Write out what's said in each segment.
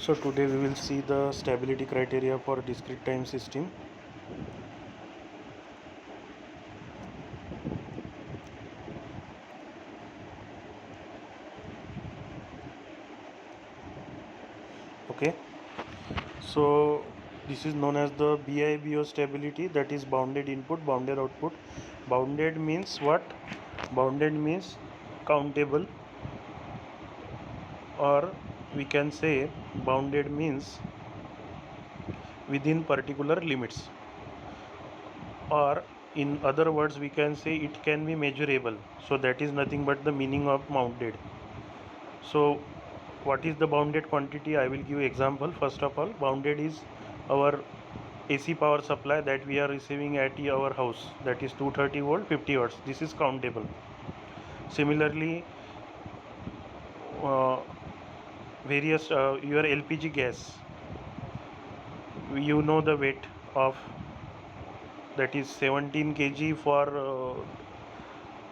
So today we will see the stability criteria for discrete time system. Okay, so this is known as the BIBO stability, that is bounded input, bounded output. Bounded means what? Bounded means countable, or we can say bounded means within particular limits, or in other words we can say it can be measurable. So that is nothing but the meaning of bounded. So what is the bounded quantity? I will give example. First of all, bounded is our AC power supply that we are receiving at our house, that is 230 volt 50 hertz. This is countable. Similarly, various your LPG gas, you know the weight of, that is 17 kg for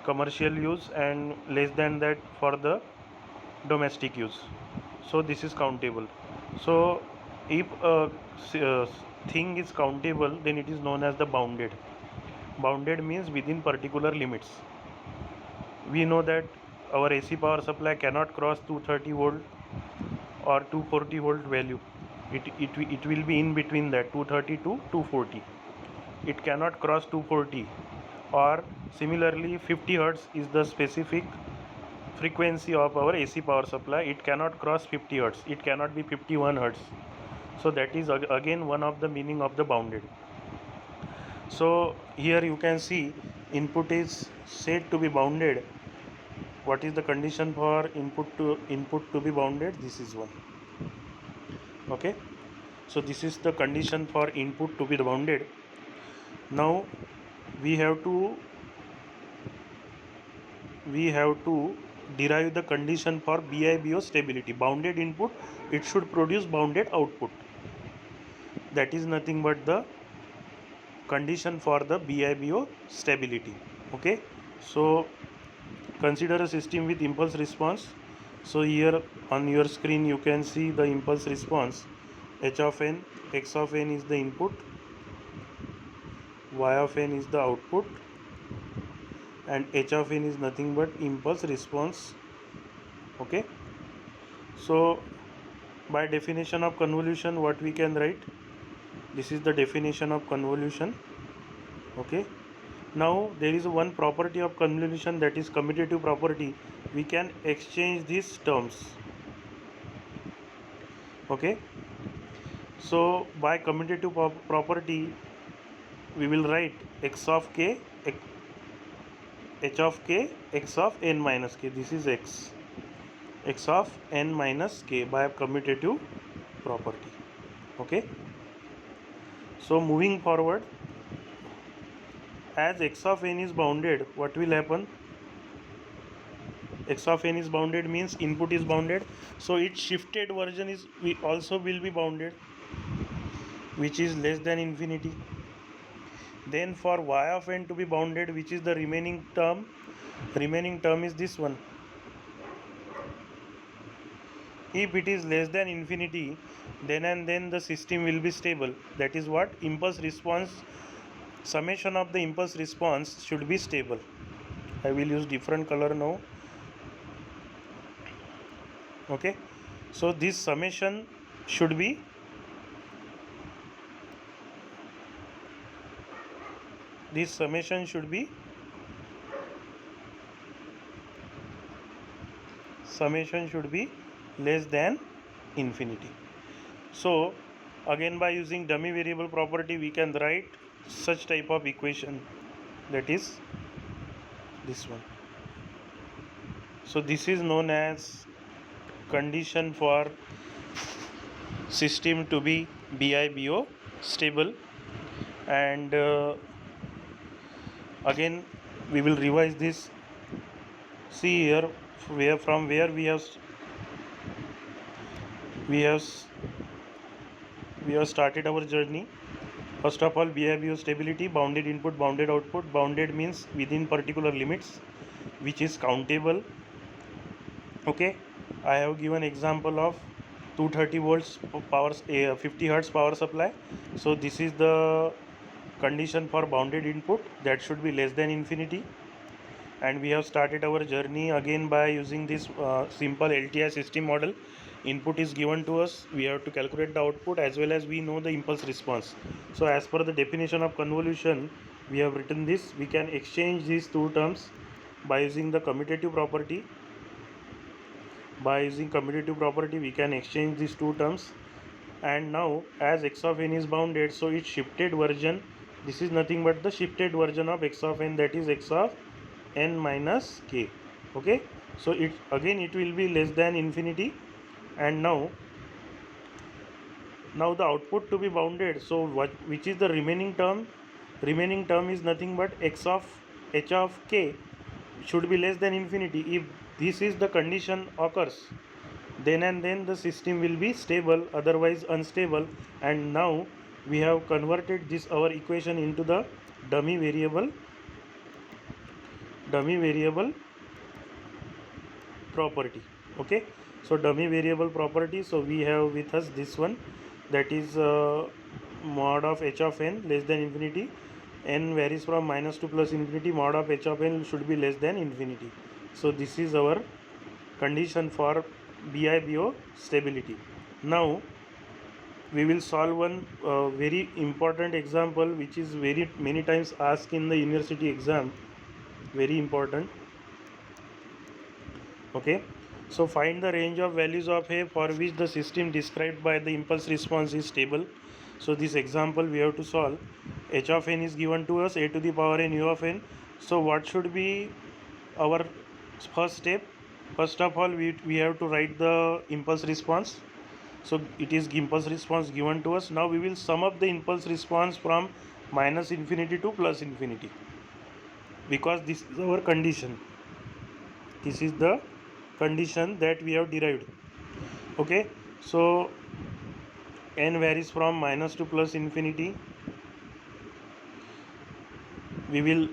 commercial use and less than that for the domestic use. So this is countable. So if a thing is countable, then it is known as the bounded. Bounded means within particular limits. We know that our AC power supply cannot cross 230 volt or 240 volt value. It will be in between that 230 to 240. It cannot cross 240. Or similarly 50 hertz is the specific frequency of our AC power supply. It cannot cross 50 hertz. It cannot be 51 hertz. So that is again one of the meaning of the bounded. So here you can see input is said to be bounded. What is the condition for input to be bounded? This is one. Okay, so this is the condition for input to be bounded. Now we have to derive the condition for BIBO stability. Bounded input, it should produce bounded output. That is nothing but the condition for the BIBO stability. Okay, so consider a system with impulse response. So here on your screen you can see the impulse response. H of n, x of n is the input, y of n is the output, and h of n is nothing but impulse response. Okay, so by definition of convolution, what we can write? This is the definition of convolution. Okay, now there is one property of convolution, that is commutative property. We can exchange these terms. Okay, so by commutative property we will write x of k, h of k, x of n minus k. This is x of n minus k by commutative property. Okay, so moving forward, as x of n is bounded, what will happen? X of n is bounded means input is bounded, so its shifted version is also will be bounded, which is less than infinity. Then for y of n to be bounded, which is the remaining term is this one. If it is less than infinity, then and then the system will be stable. That is what impulse response, summation of the impulse response should be stable. I will use different color now. Okay, so this summation should be less than infinity. So again, by using dummy variable property, we can write such type of equation, that is this one. So this is known as condition for system to be BIBO stable. And again we will revise this. See here, from where we have started our journey. First of all, BIBO stability, bounded input, bounded output. Bounded means within particular limits, which is countable. Okay, I have given example of 230 volts power, 50 hertz power supply. So this is the condition for bounded input, that should be less than infinity. And we have started our journey again by using this simple LTI system model. Input is given to us, we have to calculate the output as well as we know the impulse response. So as per the definition of convolution, we have written this. We can exchange these two terms by using the commutative property. By using commutative property, we can exchange these two terms. And now as x of n is bounded, so its shifted version, this is nothing but the shifted version of x of n, that is x of n minus k. Okay, so it again it will be less than infinity. And now the output to be bounded, so which is the remaining term? Remaining term is nothing but x of h of k should be less than infinity. If this is the condition occurs, then and then the system will be stable, otherwise unstable. And now we have converted this our equation into the dummy variable property. Okay, so dummy variable property, so we have with us this one, that is mod of h of n less than infinity, n varies from minus to plus infinity, mod of h of n should be less than infinity. So this is our condition for BIBO stability. Now we will solve one very important example which is very many times asked in the university exam, very important. Okay, so find the range of values of A for which the system described by the impulse response is stable. So this example we have to solve. H of n is given to us, a to the power n u of n. So what should be our first step? First of all, we have to write the impulse response. So it is impulse response given to us. Now we will sum up the impulse response from minus infinity to plus infinity, because this is our condition. This is the condition that we have derived. Okay, so n varies from minus to plus infinity. We will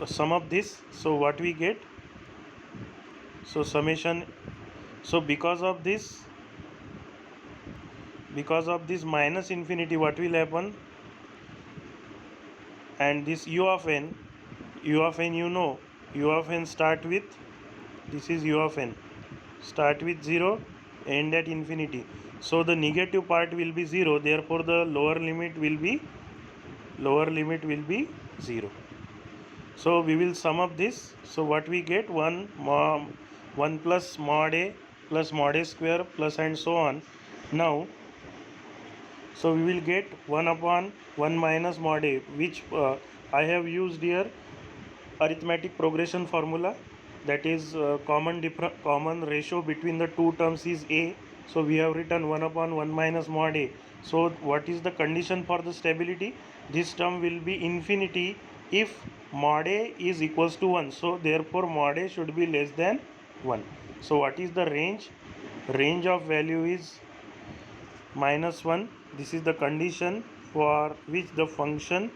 sum up this. So what we get? So summation. So because of this minus infinity, what will happen? And this u of n you know, u of n start with, this is u of n, start with 0, end at infinity. So the negative part will be 0, therefore the lower limit will be 0. So we will sum up this. So what we get? 1 plus mod a plus mod a square plus and so on. Now so we will get 1 upon 1 minus mod a, which I have used here arithmetic progression formula, that is common ratio between the two terms is a. So we have written 1 upon 1 minus mod a. So what is the condition for the stability? This term will be infinity if mod a is equals to 1. So therefore mod a should be less than 1. So what is the range? Range of value is minus 1. This is the condition for which the function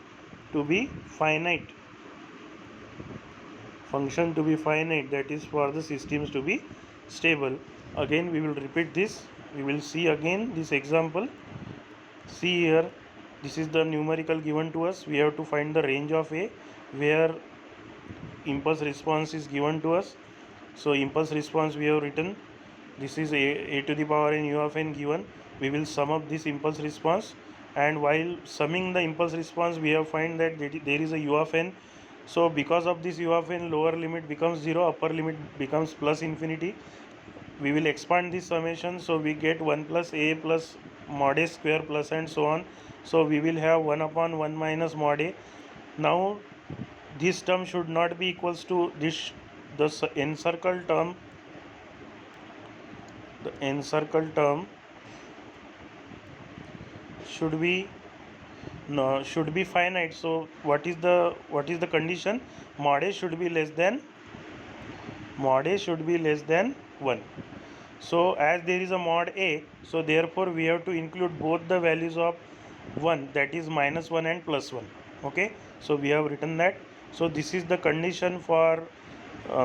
to be finite. That is for the systems to be stable. Again we will repeat this. We will see again this example. See here, this is the numerical given to us. We have to find the range of A where impulse response is given to us. So impulse response we have written, this is a to the power n u of n given. We will sum up this impulse response, and while summing the impulse response we have find that there is a u of n. So because of this u of n, lower limit becomes 0, upper limit becomes plus infinity. We will expand this summation, so we get 1 plus a plus mod a square plus and so on. So we will have 1 upon 1 minus mod a. Now this term should not be equals to this, the encircled term. The encircled term should be finite. So what is the condition? Mod a should be less than 1. So as there is a mod a, so therefore we have to include both the values of 1, that is minus 1 and plus 1. Okay, so we have written that. So this is the condition for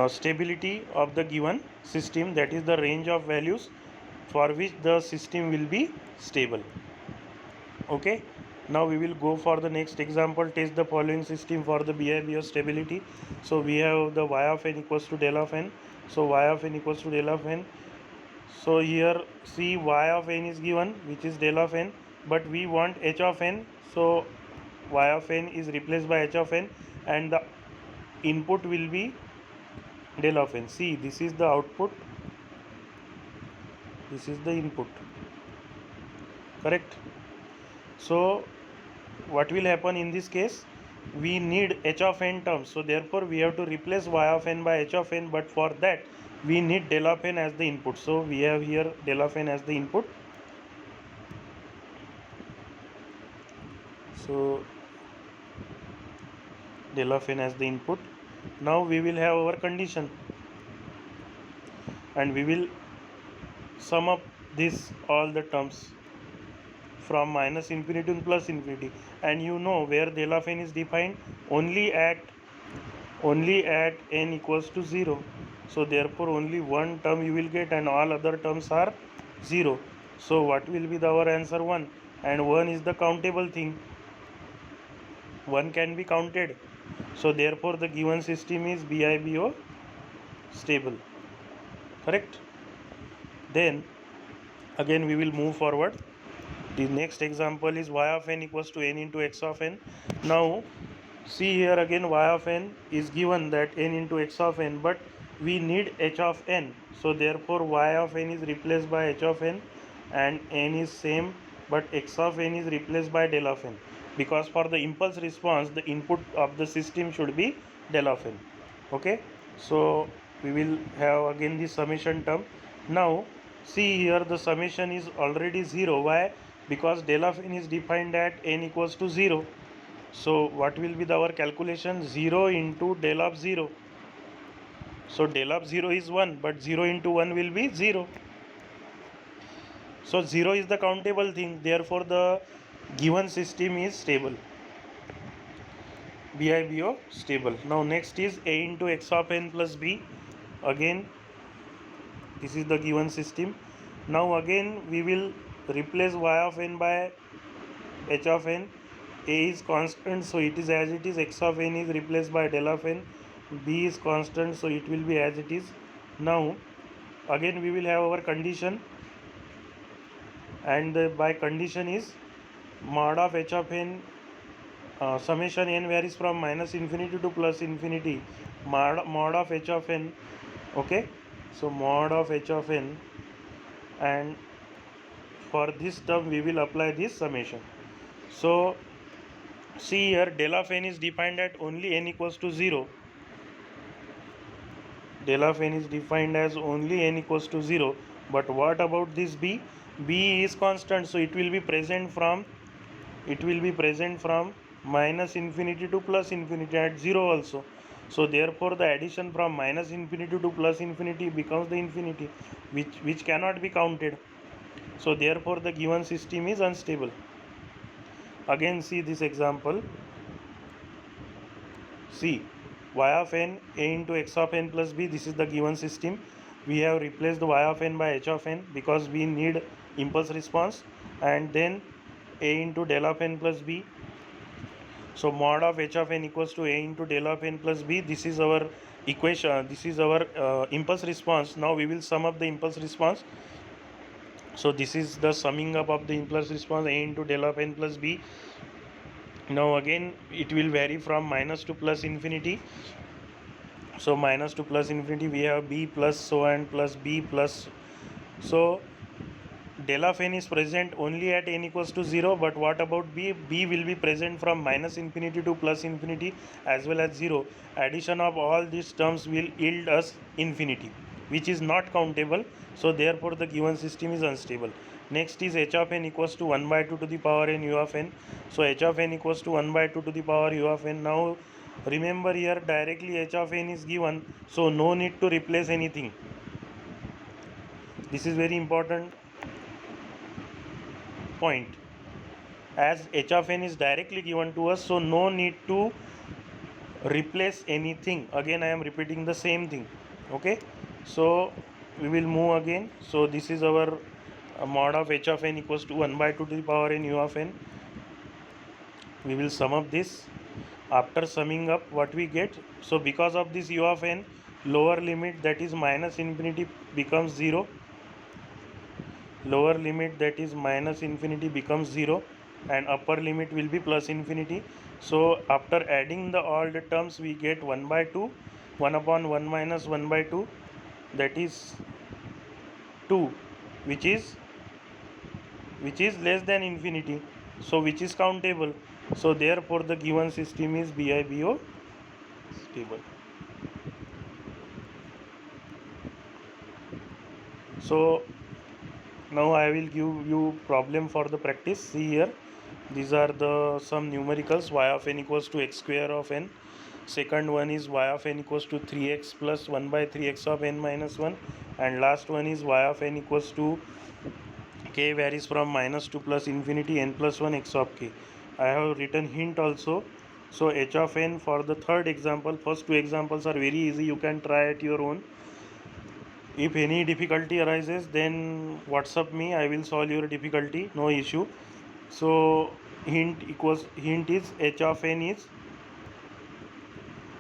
stability of the given system, that is the range of values for which the system will be stable. Okay, now we will go for the next example. Test the following system for the BIBO stability. So we have the y of n equals to del of n. So y of n equals to del of n. So here see y of n is given, which is del of n, but we want h of n. So y of n is replaced by h of n, and the input will be del of n. See, this is the output, this is the input, correct? So what will happen in this case? We need h of n terms, so therefore we have to replace y of n by h of n, but for that we need del of n as the input. So we have here del of n as the input. So del of n as the input. Now we will have our condition, and we will sum up this all the terms from minus infinity to plus infinity, and you know where del of n is defined only at n equals to 0. So therefore only one term you will get and all other terms are 0. So what will be our answer? 1, and 1 is the countable thing, 1 can be counted. So therefore the given system is BIBO stable, correct? Then again we will move forward. The next example is y of n equals to n into x of n. Now see here again y of n is given that n into x of n, but we need h of n. So therefore y of n is replaced by h of n, and n is same, but x of n is replaced by del of n, because for the impulse response the input of the system should be del of n. Okay, so we will have again the summation term. Now see here the summation is already 0. Why? Because del of n is defined at n equals to 0. So what will be our calculation? 0 into del of 0. So del of 0 is 1, but 0 into 1 will be 0. So 0 is the countable thing, therefore the given system is stable, BIBO stable. Now next is a into x of n plus b. Again this is the given system. Now again we will replace y of n by h of n. A is constant, so it is as it is. X of n is replaced by del of n. B is constant, so it will be as it is. Now again we will have our condition, and by condition is mod of h of n, summation n varies from minus infinity to plus infinity, mod of h of n. Okay, so mod of h of n, and for this term we will apply this summation. So see here del of n is defined at only n equals to 0. Del of n is defined as only n equals to 0, but what about this b? B is constant, so it will be present from minus infinity to plus infinity at 0 also. So therefore the addition from minus infinity to plus infinity becomes the infinity, which cannot be counted. So therefore the given system is unstable. Again see this example. See y of n a into x of n plus b, this is the given system. We have replaced the y of n by h of n because we need impulse response, and then a into del of n plus b. So mod of h of n equals to a into del of n plus b. This is our equation, this is our impulse response. Now we will sum up the impulse response. So this is the summing up of the impulse response, a into del of n plus b. Now again it will vary from minus to plus infinity. So minus to plus infinity we have b plus so and plus b plus. So del of n is present only at n equals to 0, but what about b? B will be present from minus infinity to plus infinity as well as 0. Addition of all these terms will yield us infinity, which is not countable. So therefore the given system is unstable. Next is h of n equals to 1 by 2 to the power n u of n. So h of n equals to 1 by 2 to the power u of n. Now remember here directly h of n is given, so no need to replace anything. This is very important point, as h of n is directly given to us, so no need to replace anything. Again I am repeating the same thing. Okay, so we will move again. So this is our mod of h of n equals to 1 by 2 to the power n u of n. We will sum up this. After summing up, what we get? So because of this u of n, lower limit, that is minus infinity, becomes 0. Lower limit, that is minus infinity, becomes 0, and upper limit will be plus infinity. So after adding the all the terms, we get 1 by 2, 1 upon 1 minus 1 by 2, that is 2, which is less than infinity, so which is countable. So therefore the given system is BIBO stable. So now I will give you problem for the practice. See here, these are the some numericals. Y of n equals to x square of n. Second one is y of n equals to 3x plus 1 by 3x of n minus 1, and last one is y of n equals to k varies from minus to plus infinity n plus 1 x of k. I have written hint also. So h of n for the third example, first two examples are very easy, you can try at your own. If any difficulty arises, then WhatsApp me, I will solve your difficulty, no issue. So hint is h of n is,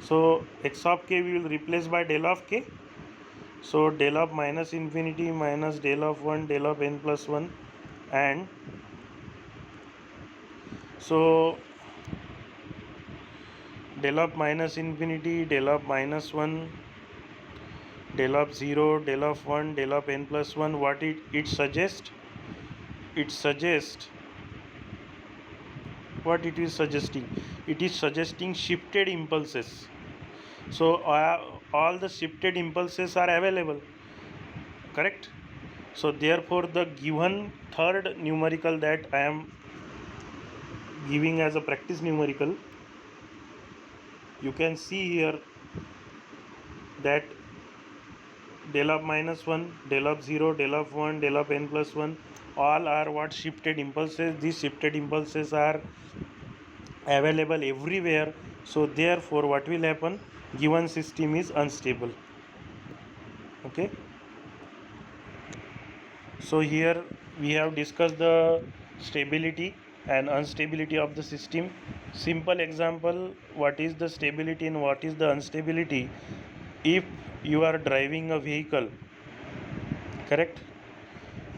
so x of k we will replace by del of k. So del of minus infinity minus del of 1 del of n plus 1, and so del of minus infinity, del of minus 1, del of 0, del of 1, del of n plus 1, what it suggests? It suggests, what it is suggesting? It is suggesting shifted impulses. So all the shifted impulses are available, correct? So therefore the given third numerical that I am giving as a practice numerical, you can see here that del of minus 1, del of 0, del of 1, del of n plus 1, all are what? Shifted impulses. These shifted impulses are available everywhere. So therefore what will happen? Given system is unstable. Okay. So here we have discussed the stability and instability of the system. Simple example, what is the stability and what is the instability? If you are driving a vehicle, correct,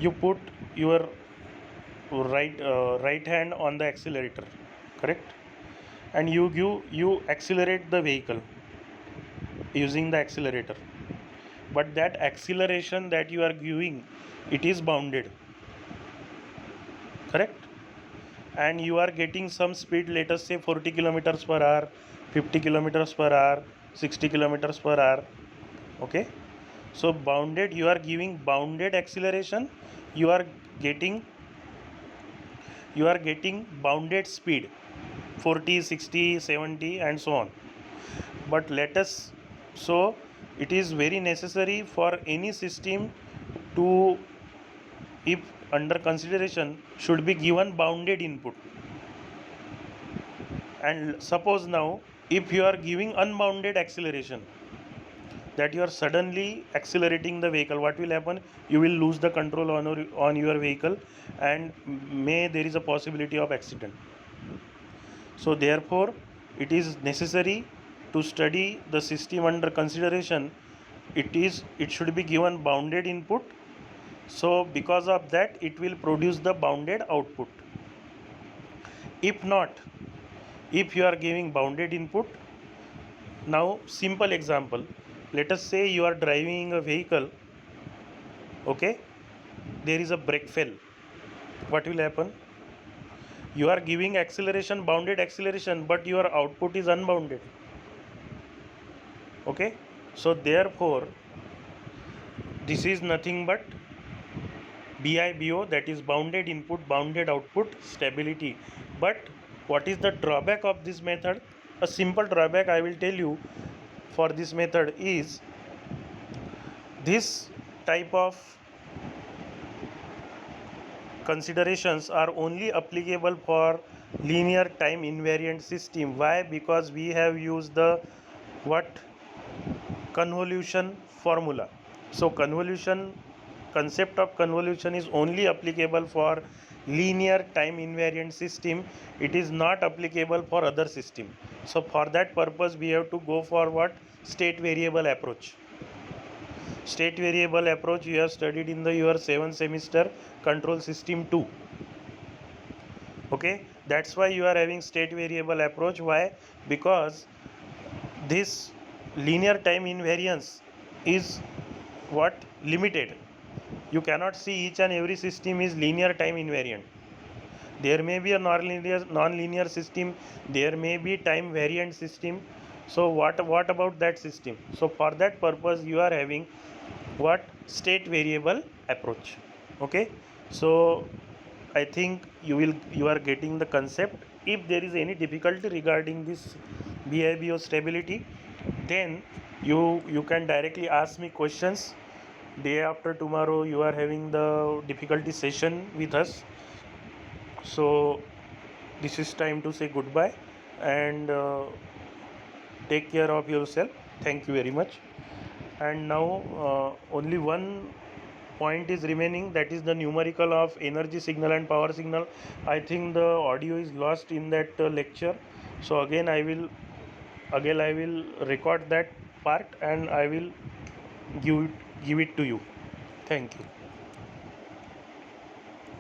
you put your right hand on the accelerator, correct, and you accelerate the vehicle using the accelerator, but that acceleration that you are giving, it is bounded, correct, and you are getting some speed, let us say 40 kilometers per hour, 50 kilometers per hour, 60 kilometers per hour. Okay, so bounded, you are giving bounded acceleration, you are getting bounded speed 40, 60, 70 and so on. But let us, so it is very necessary for any system to, if under consideration, should be given bounded input. And suppose now if you are giving unbounded acceleration, that you are suddenly accelerating the vehicle, what will happen? You will lose the control on your vehicle, and there is a possibility of accident. So therefore it is necessary to study the system under consideration. It should be given bounded input, so because of that it will produce the bounded output. If not, if you are giving bounded input, now simple example, let us say you are driving a vehicle, okay, there is a brake fail, what will happen? You are giving acceleration, bounded acceleration, but your output is unbounded. Okay, so therefore this is nothing but BIBO, that is bounded input, bounded output, stability. But what is the drawback of this method? A simple drawback I will tell you for this method is, this type of considerations are only applicable for linear time invariant system. Why? Because we have used the what? Convolution formula. So convolution concept of convolution is only applicable for linear time invariant system. It is not applicable for other system. So for that purpose we have to go for what? State variable approach. State variable approach you have studied in the your 7th semester control system 2. Okay, that's why you are having state variable approach. Why? Because this linear time invariance is what? Limited. You cannot see each and every system is linear time invariant. There may be a non-linear system, there may be time variant system. So what about that system? So for that purpose you are having what? State variable approach. Okay, so I think you are getting the concept. If there is any difficulty regarding this BIBO stability, then you can directly ask me questions. Day after tomorrow you are having the difficulty session with us. So this is time to say goodbye and take care of yourself. Thank you very much. And now only one point is remaining, that is the numerical of energy signal and power signal. I think the audio is lost in that lecture. So again I will record that part and I will give it to you. Thank you.